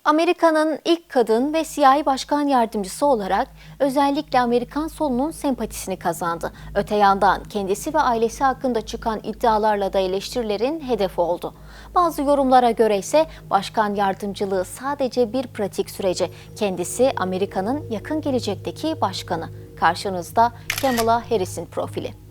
Amerika'nın ilk kadın ve siyahi başkan yardımcısı olarak özellikle Amerikan solunun sempatisini kazandı. Öte yandan kendisi ve ailesi hakkında çıkan iddialarla da eleştirilerin hedefi oldu. Bazı yorumlara göre ise başkan yardımcılığı sadece bir pratik süreci. Kendisi Amerika'nın yakın gelecekteki başkanı. Karşınızda Kamala Harris'in profili.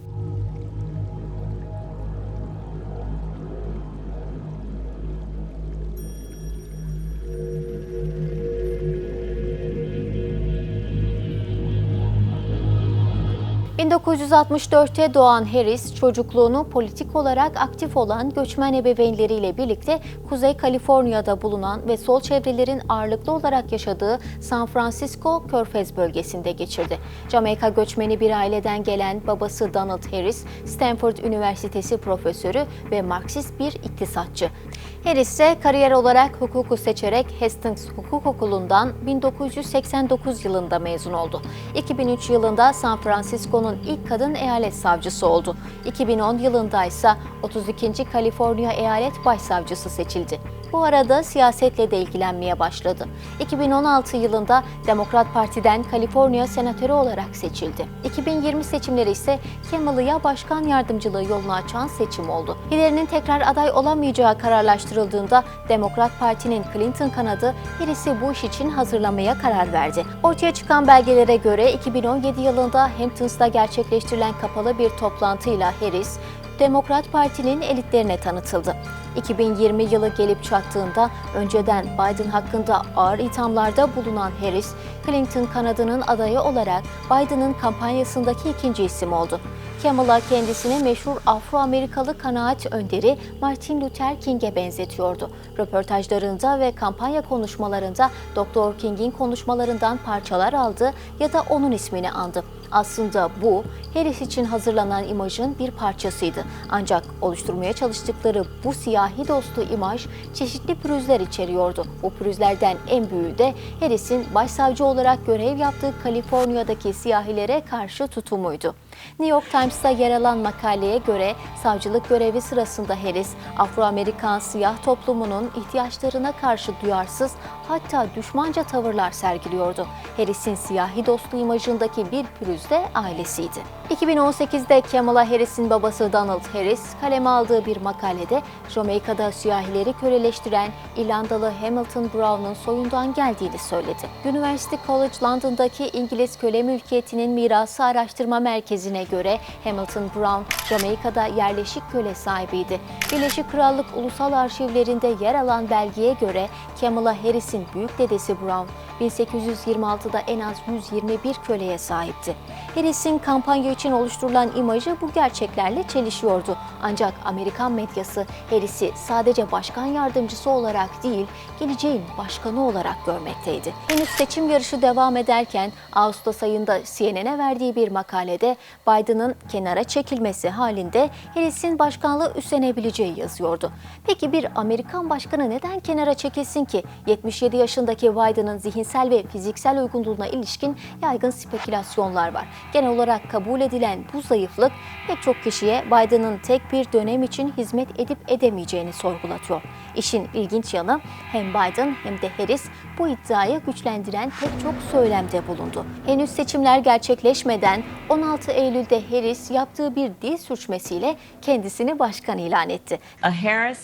1964'te doğan Harris, çocukluğunu politik olarak aktif olan göçmen ebeveynleriyle birlikte Kuzey Kaliforniya'da bulunan ve sol çevrelerin ağırlıklı olarak yaşadığı San Francisco Körfez bölgesinde geçirdi. Jamaika göçmeni bir aileden gelen babası Donald Harris, Stanford Üniversitesi profesörü ve Marksist bir iktisatçı. Harris ise kariyer olarak hukuku seçerek Hastings Hukuk Okulu'ndan 1989 yılında mezun oldu. 2003 yılında San Francisco'nun ilk kadın eyalet savcısı oldu. 2010 yılında ise 32. Kaliforniya Eyalet Başsavcısı seçildi. Bu arada siyasetle de ilgilenmeye başladı. 2016 yılında Demokrat Parti'den Kaliforniya senatörü olarak seçildi. 2020 seçimleri ise Kamala'ya başkan yardımcılığı yolunu açan seçim oldu. Liderinin tekrar aday olamayacağı kararlaştırıldığında Demokrat Parti'nin Clinton kanadı Harris'i bu iş için hazırlamaya karar verdi. Ortaya çıkan belgelere göre 2017 yılında Hamptons'ta gerçekleştirilen kapalı bir toplantıyla Harris, Demokrat Parti'nin elitlerine tanıtıldı. 2020 yılı gelip çattığında önceden Biden hakkında ağır ithamlarda bulunan Harris, Clinton kanadının adayı olarak Biden'ın kampanyasındaki ikinci isim oldu. Kamala kendisini meşhur Afro-Amerikalı kanaat önderi Martin Luther King'e benzetiyordu. Röportajlarında ve kampanya konuşmalarında Dr. King'in konuşmalarından parçalar aldı ya da onun ismini andı. Aslında bu, Harris için hazırlanan imajın bir parçasıydı. Ancak oluşturmaya çalıştıkları bu siyahi dostu imaj çeşitli pürüzler içeriyordu. Bu pürüzlerden en büyüğü de Harris'in başsavcı olarak görev yaptığı Kaliforniya'daki siyahilere karşı tutumuydu. New York Times'ta yer alan makaleye göre savcılık görevi sırasında Harris, Afro-Amerikan siyah toplumunun ihtiyaçlarına karşı duyarsız, hatta düşmanca tavırlar sergiliyordu. Harris'in siyahi dostu imajındaki bir pürüz de ailesiydi. 2018'de Kamala Harris'in babası Donald Harris, kaleme aldığı bir makalede Jamaika'da siyahileri köleleştiren İrlandalı Hamilton Brown'un soyundan geldiğini söyledi. University College London'daki İngiliz köle mülkiyetinin mirası araştırma merkezine göre Hamilton Brown, Jamaika'da yerleşik köle sahibiydi. Birleşik Krallık Ulusal Arşivlerinde yer alan belgeye göre Kamala Harris'in büyük dedesi Brown, 1826'da en az 121 köleye sahipti. Harris'in kampanya için oluşturulan imajı bu gerçeklerle çelişiyordu. Ancak Amerikan medyası Harris'i sadece başkan yardımcısı olarak değil, geleceğin başkanı olarak görmekteydi. Henüz seçim yarışı devam ederken Ağustos ayında CNN'e verdiği bir makalede Biden'ın kenara çekilmesi halinde Harris'in başkanlığı üstlenebileceği yazıyordu. Peki bir Amerikan başkanı neden kenara çekilsin ki? 77 yaşındaki Biden'ın zihinsel ve fiziksel uygunluğuna ilişkin yaygın spekülasyonlar var. Genel olarak kabul edilen bu zayıflık pek çok kişiye Biden'ın tek bir dönem için hizmet edip edemeyeceğini sorgulatıyor. İşin ilginç yanı hem Biden hem de Harris bu iddiayı güçlendiren pek çok söylemde bulundu. Henüz seçimler gerçekleşmeden 16 Eylül'de Harris yaptığı bir dil sürçmesiyle kendisini başkan ilan etti. Harris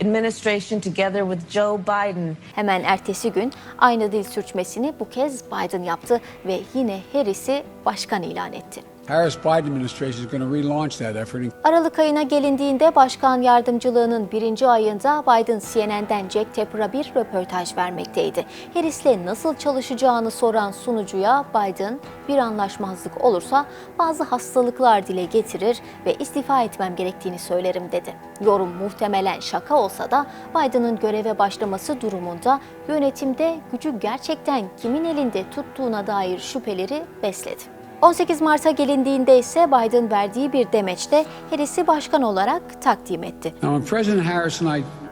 administration together with Joe Biden. Hemen ertesi gün aynı dil sürçmesini bu kez Biden yaptı ve yine Harris'i başkan ilan etti. Harris-Biden administration is going to relaunch that effort. Aralık ayına gelindiğinde başkan yardımcılığının birinci ayında Biden CNN'den Jack Tapper'a bir röportaj vermekteydi. Harris'le nasıl çalışacağını soran sunucuya Biden, bir anlaşmazlık olursa bazı hastalıklar dile getirir ve istifa etmem gerektiğini söylerim dedi. Yorum muhtemelen şaka olsa da Biden'ın göreve başlaması durumunda yönetimde gücü gerçekten kimin elinde tuttuğuna dair şüpheleri besledi. 18 Mart'a gelindiğinde ise Biden verdiği bir demeçte Harris'i başkan olarak takdim etti.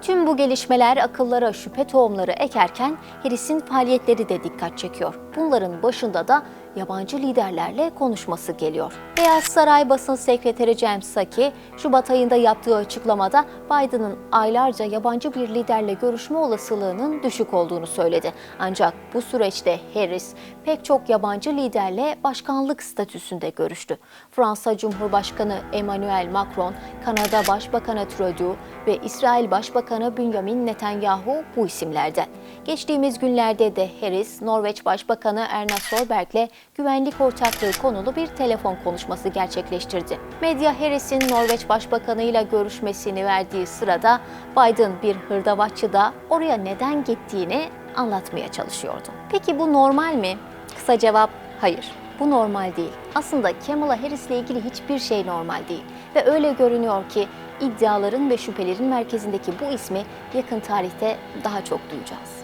Tüm bu gelişmeler akıllara şüphe tohumları ekerken Harris'in faaliyetleri de dikkat çekiyor. Bunların başında da yabancı liderlerle konuşması geliyor. Beyaz Saray Basın Sekreteri Jen Psaki, Şubat ayında yaptığı açıklamada Biden'ın aylarca yabancı bir liderle görüşme olasılığının düşük olduğunu söyledi. Ancak bu süreçte Harris pek çok yabancı liderle başkanlık statüsünde görüştü. Fransa Cumhurbaşkanı Emmanuel Macron, Kanada Başbakanı Trudeau ve İsrail Başbakanı Benjamin Netanyahu bu isimlerden. Geçtiğimiz günlerde de Harris, Norveç Başbakanı Erna Solberg'le güvenlik ortaklığı konulu bir telefon konuşması gerçekleştirdi. Medya Harris'in Norveç Başbakanı ile görüşmesini verdiği sırada Biden bir hırdavatçıda oraya neden gittiğini anlatmaya çalışıyordu. Peki bu normal mi? Kısa cevap hayır. Bu normal değil. Aslında Kamala Harris'le ilgili hiçbir şey normal değil. Ve öyle görünüyor ki iddiaların ve şüphelerin merkezindeki bu ismi yakın tarihte daha çok duyacağız.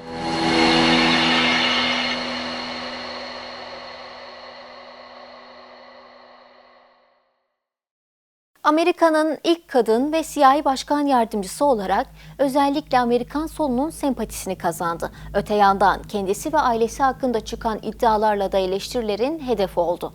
Amerika'nın ilk kadın ve siyahi başkan yardımcısı olarak özellikle Amerikan solunun sempatisini kazandı. Öte yandan kendisi ve ailesi hakkında çıkan iddialarla da eleştirilerin hedefi oldu.